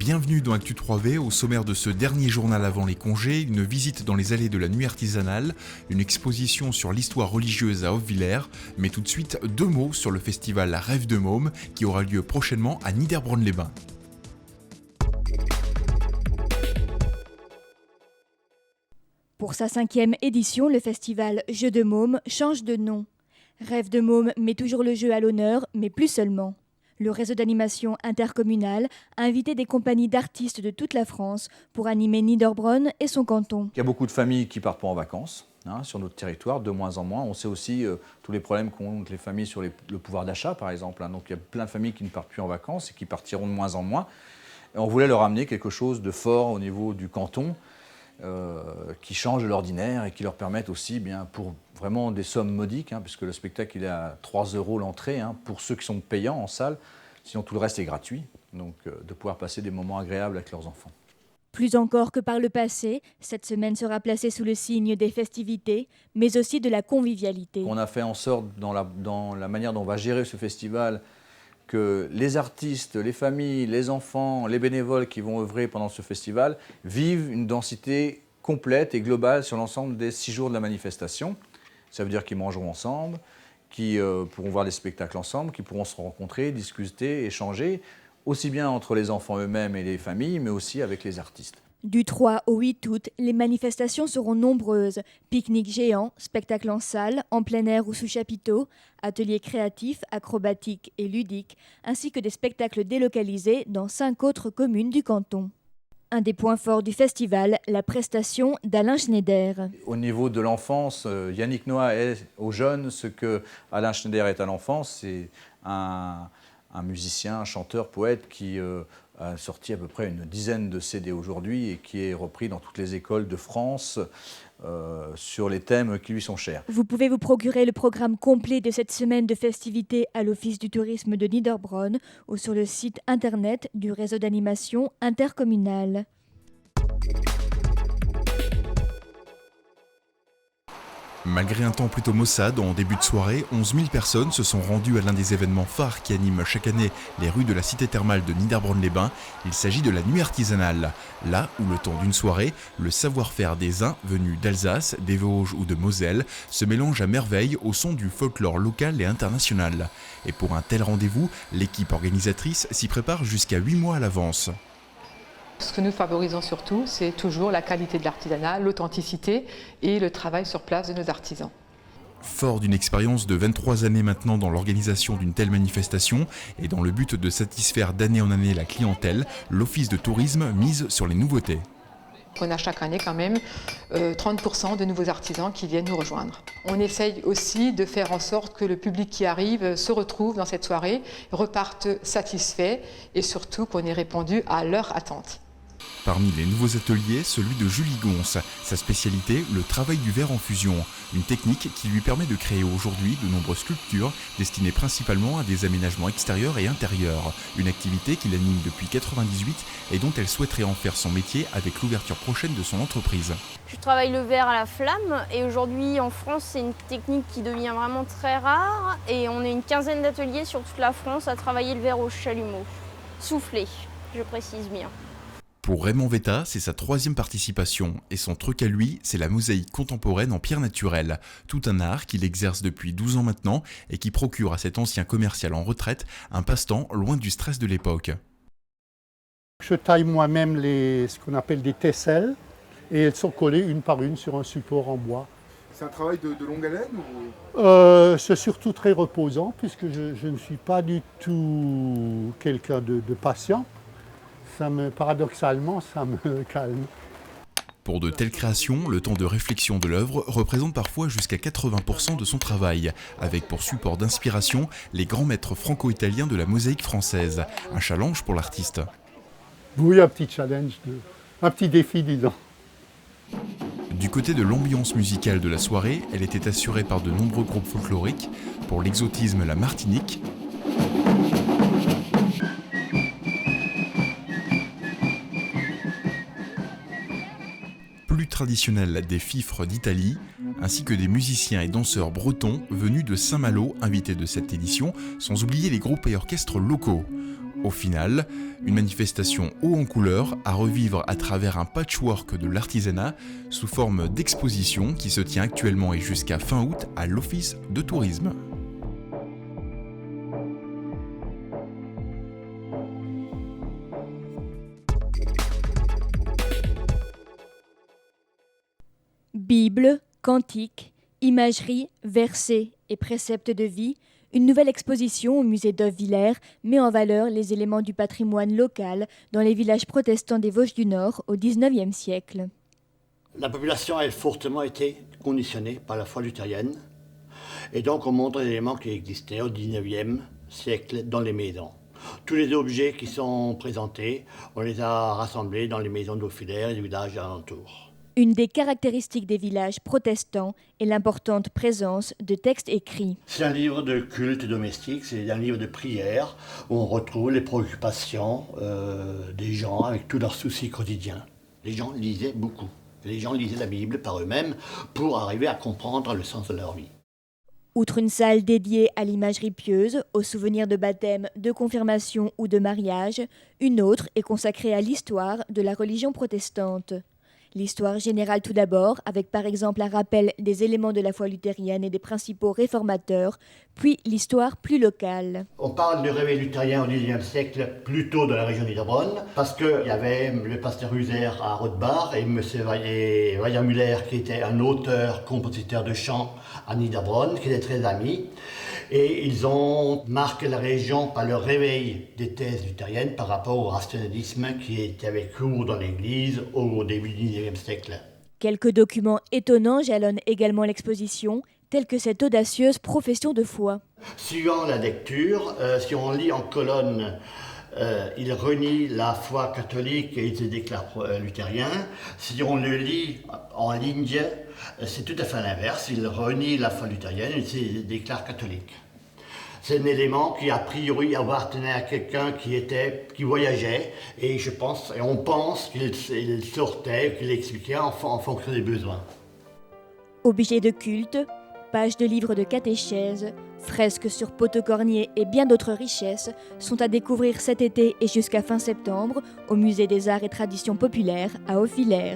Bienvenue dans Actu 3V, au sommaire de ce dernier journal avant les congés, une visite dans les allées de la nuit artisanale, une exposition sur l'histoire religieuse à Hofwiller, mais tout de suite 2 mots sur le festival Rêve de Môme qui aura lieu prochainement à Niederbronn-les-Bains. Pour sa 5e édition, le festival Jeux de Môme change de nom. Rêve de Môme met toujours le jeu à l'honneur, mais plus seulement. Le réseau d'animation intercommunal a invité des compagnies d'artistes de toute la France pour animer Niederbronn et son canton. Il y a beaucoup de familles qui partent pas en vacances sur notre territoire, de moins en moins. On sait aussi tous les problèmes qu'ont les familles sur le pouvoir d'achat, par exemple. Donc il y a plein de familles qui ne partent plus en vacances et qui partiront de moins en moins. Et on voulait leur amener quelque chose de fort au niveau du canton, qui change de l'ordinaire et qui leur permettent aussi, pour vraiment des sommes modiques, puisque le spectacle il est à 3 € l'entrée, pour ceux qui sont payants en salle, sinon tout le reste est gratuit, donc de pouvoir passer des moments agréables avec leurs enfants. Plus encore que par le passé, cette semaine sera placée sous le signe des festivités, mais aussi de la convivialité. On a fait en sorte, dans la manière dont on va gérer ce festival, que les artistes, les familles, les enfants, les bénévoles qui vont œuvrer pendant ce festival vivent une densité complète et globale sur l'ensemble des 6 jours de la manifestation. Ça veut dire qu'ils mangeront ensemble, qu'ils pourront voir des spectacles ensemble, qu'ils pourront se rencontrer, discuter, échanger, aussi bien entre les enfants eux-mêmes et les familles, mais aussi avec les artistes. Du 3 au 8 août, les manifestations seront nombreuses. Pique-nique géant, spectacles en salle, en plein air ou sous chapiteau, ateliers créatifs, acrobatiques et ludiques, ainsi que des spectacles délocalisés dans 5 autres communes du canton. Un des points forts du festival, la prestation d'Alain Schneider. Au niveau de l'enfance, Yannick Noah est aux jeunes ce que Alain Schneider est à l'enfance. C'est un musicien, un chanteur, poète qui a sorti à peu près une dizaine de CD aujourd'hui et qui est repris dans toutes les écoles de France sur les thèmes qui lui sont chers. Vous pouvez vous procurer le programme complet de cette semaine de festivités à l'Office du tourisme de Niederbronn ou sur le site internet du réseau d'animation intercommunal. Malgré un temps plutôt maussade, en début de soirée, 11 000 personnes se sont rendues à l'un des événements phares qui animent chaque année les rues de la cité thermale de Niederbronn-les-Bains. Il s'agit de la nuit artisanale, là où le temps d'une soirée, le savoir-faire des uns venus d'Alsace, des Vosges ou de Moselle se mélange à merveille au son du folklore local et international. Et pour un tel rendez-vous, l'équipe organisatrice s'y prépare jusqu'à 8 mois à l'avance. Ce que nous favorisons surtout, c'est toujours la qualité de l'artisanat, l'authenticité et le travail sur place de nos artisans. Fort d'une expérience de 23 années maintenant dans l'organisation d'une telle manifestation et dans le but de satisfaire d'année en année la clientèle, l'Office de tourisme mise sur les nouveautés. On a chaque année quand même 30% de nouveaux artisans qui viennent nous rejoindre. On essaye aussi de faire en sorte que le public qui arrive se retrouve dans cette soirée, reparte satisfait et surtout qu'on ait répondu à leurs attentes. Parmi les nouveaux ateliers, celui de Julie Gonce. Sa spécialité, le travail du verre en fusion. Une technique qui lui permet de créer aujourd'hui de nombreuses sculptures destinées principalement à des aménagements extérieurs et intérieurs. Une activité qu'il anime depuis 1998 et dont elle souhaiterait en faire son métier avec l'ouverture prochaine de son entreprise. Je travaille le verre à la flamme et aujourd'hui en France c'est une technique qui devient vraiment très rare et on est une quinzaine d'ateliers sur toute la France à travailler le verre au chalumeau. Soufflé, je précise bien. Pour Raymond Vetta, c'est sa 3e participation et son truc à lui, c'est la mosaïque contemporaine en pierre naturelle. Tout un art qu'il exerce depuis 12 ans maintenant et qui procure à cet ancien commercial en retraite un passe-temps loin du stress de l'époque. Je taille moi-même ce qu'on appelle des tesselles et elles sont collées une par une sur un support en bois. C'est un travail de longue haleine ou... C'est surtout très reposant puisque je ne suis pas du tout quelqu'un de patient. Paradoxalement, ça me calme. Pour de telles créations, le temps de réflexion de l'œuvre représente parfois jusqu'à 80% de son travail, avec pour support d'inspiration les grands maîtres franco-italiens de la mosaïque française. Un challenge pour l'artiste. Oui, un petit challenge, un petit défi, disons. Du côté de l'ambiance musicale de la soirée, elle était assurée par de nombreux groupes folkloriques. Pour l'exotisme, la Martinique. Plus traditionnel, des fifres d'Italie, ainsi que des musiciens et danseurs bretons venus de Saint-Malo, invités de cette édition, sans oublier les groupes et orchestres locaux. Au final, une manifestation haut en couleur à revivre à travers un patchwork de l'artisanat sous forme d'exposition qui se tient actuellement et jusqu'à fin août à l'Office de tourisme. Bible, cantiques, imagerie, versets et préceptes de vie, une nouvelle exposition au musée d'Oeuvillers met en valeur les éléments du patrimoine local dans les villages protestants des Vosges du Nord au XIXe siècle. La population a fortement été conditionnée par la foi luthérienne et donc on montre les éléments qui existaient au XIXe siècle dans les maisons. Tous les objets qui sont présentés, on les a rassemblés dans les maisons d'Oeuvillers et des villages alentours. Une des caractéristiques des villages protestants est l'importante présence de textes écrits. C'est un livre de culte domestique, c'est un livre de prière où on retrouve les préoccupations des gens avec tous leurs soucis quotidiens. Les gens lisaient beaucoup. Les gens lisaient la Bible par eux-mêmes pour arriver à comprendre le sens de leur vie. Outre une salle dédiée à l'imagerie pieuse, aux souvenirs de baptême, de confirmation ou de mariage, une autre est consacrée à l'histoire de la religion protestante. L'histoire générale tout d'abord, avec par exemple un rappel des éléments de la foi luthérienne et des principaux réformateurs, puis l'histoire plus locale. On parle du réveil luthérien au XIXe siècle, plutôt de la région d'Idrebronn, parce qu'il y avait le pasteur User à Rothbard et M. Weyer-Müller, qui était un auteur, compositeur de chants à Niederbronn, qui étaient très amis. Et ils ont marqué la région par le réveil des thèses luthériennes par rapport au rationalisme qui avait cours dans l'Église au début du XIXe siècle. Quelques documents étonnants jalonnent également l'exposition, tels que cette audacieuse profession de foi. Suivant la lecture, si on lit en colonne, il renie la foi catholique et il se déclare luthérien. Si on le lit en ligne, c'est tout à fait l'inverse. Il renie la foi luthérienne et il se déclare catholique. C'est un élément qui a priori appartenait à quelqu'un qui voyageait et on pense qu'il sortait, qu'il expliquait en fonction des besoins. Objets de culte, pages de livres de catéchèse, fresques sur poteaux corniers et bien d'autres richesses sont à découvrir cet été et jusqu'à fin septembre au Musée des Arts et Traditions Populaires à Oeuvillers.